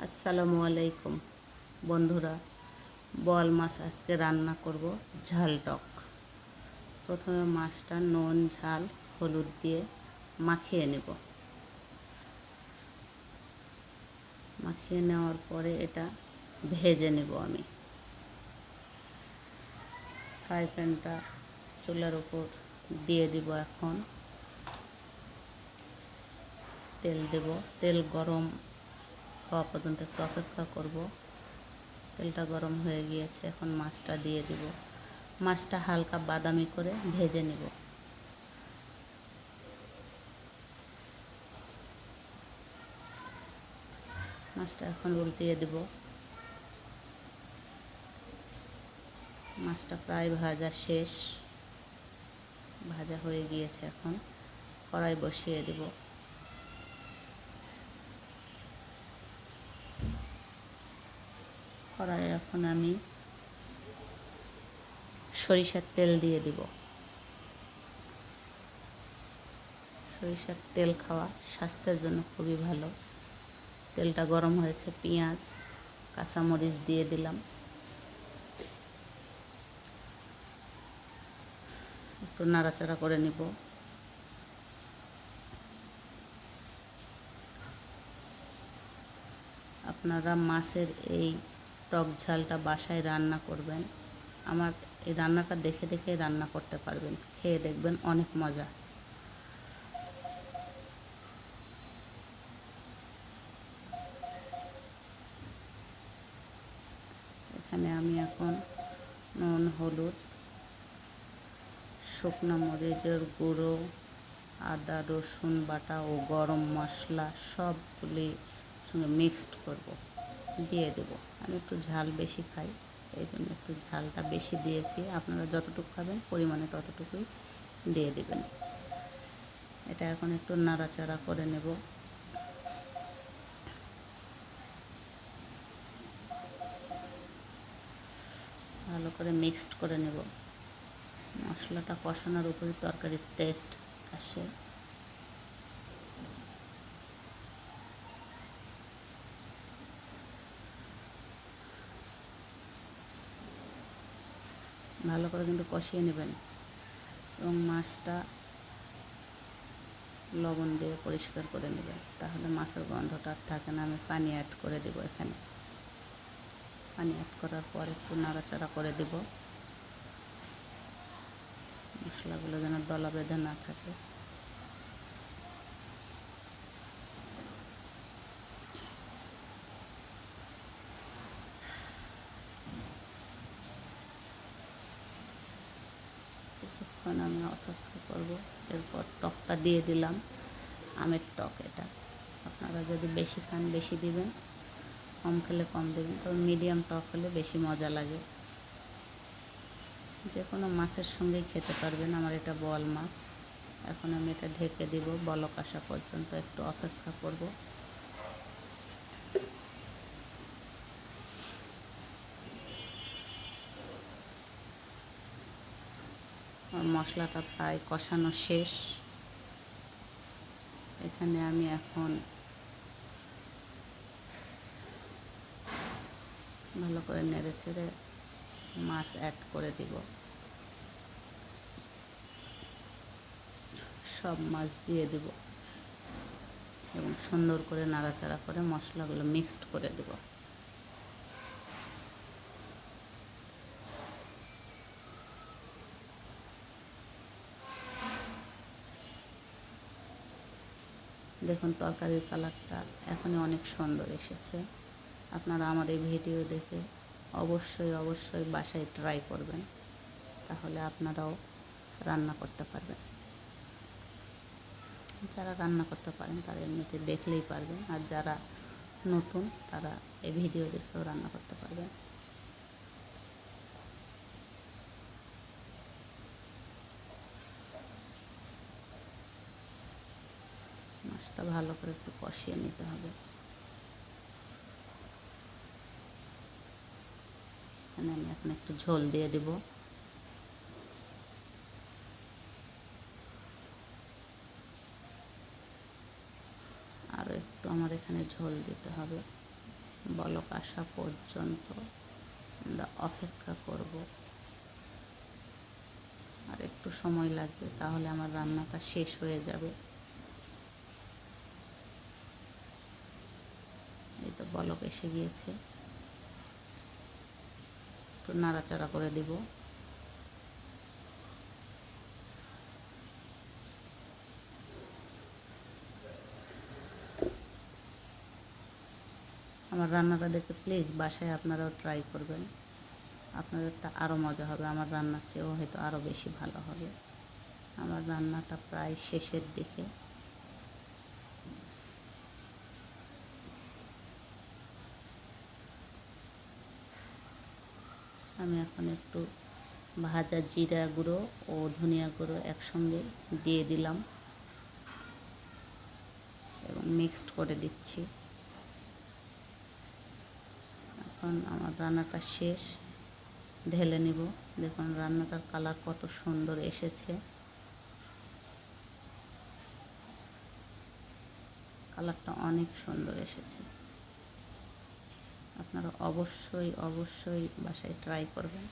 আসসালামু আলাইকুম বন্ধুরা, বোয়াল মাছ আজকে রান্না করব ঝাল টক। প্রথমে মাছটা নুন ঝাল হলুদ দিয়ে মাখিয়ে নেব। মাখিয়ে নেওয়ার পরে এটা ভেজে নেব। আমি ফ্রাই প্যানটা চুলার উপর দিয়ে দিব। এখন তেল দেব। তেল গরম হওয়া পর্যন্ত একটু অপেক্ষা করব। তেলটা গরম হয়ে গিয়েছে, এখন মাছটা দিয়ে দিব। মাছটা হালকা বাদামি করে ভেজে নেব। মাছটা এখন উল্টিয়ে দেব। মাছটা প্রায় ভাজা শেষ, ভাজা হয়ে গিয়েছে। এখন কড়াই বসিয়ে দেব। কড়াইয়ে এখন আমি সরিষার তেল দিয়ে দিব। সরিষার তেল খাওয়া স্বাস্থ্যের জন্য খুবই ভালো। তেলটা গরম হয়েছে, পেঁয়াজ কাঁচামরিচ দিয়ে দিলাম। একটু নাড়াচাড়া করে নিব। আপনারা মাছের এই টক ঝালটা বাসায় রান্না করবেন। আমার এই রান্নাটা দেখে দেখে রান্না করতে পারবেন। খেয়ে দেখবেন অনেক মজা। এখানে আমি এখন নুন হলুদ শুকনো মরিচের গুঁড়ো, আদা রসুন বাটা ও গরম মশলা সবগুলি সঙ্গে মিক্সড করব, দিয়ে দেব। আমি একটু ঝাল বেশি খাই, এই জন্য একটু ঝালটা বেশি দিয়েছি। আপনারা যতটুকু খাবেন পরিমাণে ততটুকুই দিয়ে দেবেন। এটা এখন একটু নাড়াচাড়া করে নেব। ভালো করে মিক্সড করে নেব। মশলাটা কষানোর উপরই তরকারির টেস্ট আসে। ভালো করে কিন্তু কষিয়ে নেবেন এবং মাছটা লবণ দিয়ে পরিষ্কার করে নেবেন, তাহলে মাছের গন্ধটা আর থাকে না। আমি পানি অ্যাড করে দেব। এখানে পানি অ্যাড করার পর একটু নাড়াচাড়া করে দেব, মশলাগুলো যেন দলা বেঁধে না থাকে। কিছুক্ষণ আমি অপেক্ষা করব। এরপর টকটা দিয়ে দিলাম। আমের টক এটা। আপনারা যদি বেশি খান বেশি দিবেন, কম খেলে কম দেবেন। তবে মিডিয়াম টক হলে বেশি মজা লাগে। যে কোনো মাছের সঙ্গেই খেতে পারবেন। আমার এটা বোয়াল মাছ। এখন আমি এটা ঢেকে দিব। বলক আসা পর্যন্ত একটু অপেক্ষা করব। মশলাটা প্রায় কষানো শেষ। এখানে আমি এখন ভালো করে নেড়ে চেড়ে মাছ অ্যাড করে দিব। সব মাছ দিয়ে দেব এবং সুন্দর করে নাড়াচাড়া করে মশলাগুলো মিক্সড করে দেব। দেখুন তরকারির কালারটা এখনই অনেক সুন্দর এসেছে। আপনারা আমার এই ভিডিও দেখে অবশ্যই বাসায় ট্রাই করবেন, তাহলে আপনারাও রান্না করতে পারবেন। যারা রান্না করতে পারেন তারা এমনিতে দেখলেই পারবেন, আর যারা নতুন তারা এই ভিডিও দেখেও রান্না করতে পারবেন। মাছটা ভালো করে একটু কষিয়ে নিতে হবে। এখানে আমি এখন একটু ঝোল দিয়ে দেব। আরও একটু আমার এখানে ঝোল দিতে হবে। বলক আসা পর্যন্ত আমরা অপেক্ষা করব। আর একটু সময় লাগবে, তাহলে আমার রান্নাটা শেষ হয়ে যাবে। এই তো বলক এসে গিয়েছে, একটু নাড়াচাড়া করে দিব। আমার রান্নাটা দেখে প্লিজ বাসায় আপনারাও ট্রাই করবেন, আপনাদেরটা আরও মজা হবে, আমার রান্নার চেয়েও হয়তো আরও বেশি ভালো হবে। আমার রান্নাটা প্রায় শেষের দিকে। আমি এখন একটু ভাজা জিরা গুঁড়ো ও ধনিয়া গুঁড়ো একসঙ্গে দিয়ে দিলাম এবং মিক্সড করে দিচ্ছি। এখন আমার রান্নাটা শেষ, ঢেলে নিব। দেখুন রান্নাটার কালার কত সুন্দর এসেছে, কালারটা অনেক সুন্দর এসেছে। আপনারা অবশ্যই অবশ্যই বাসায় ট্রাই করবেন।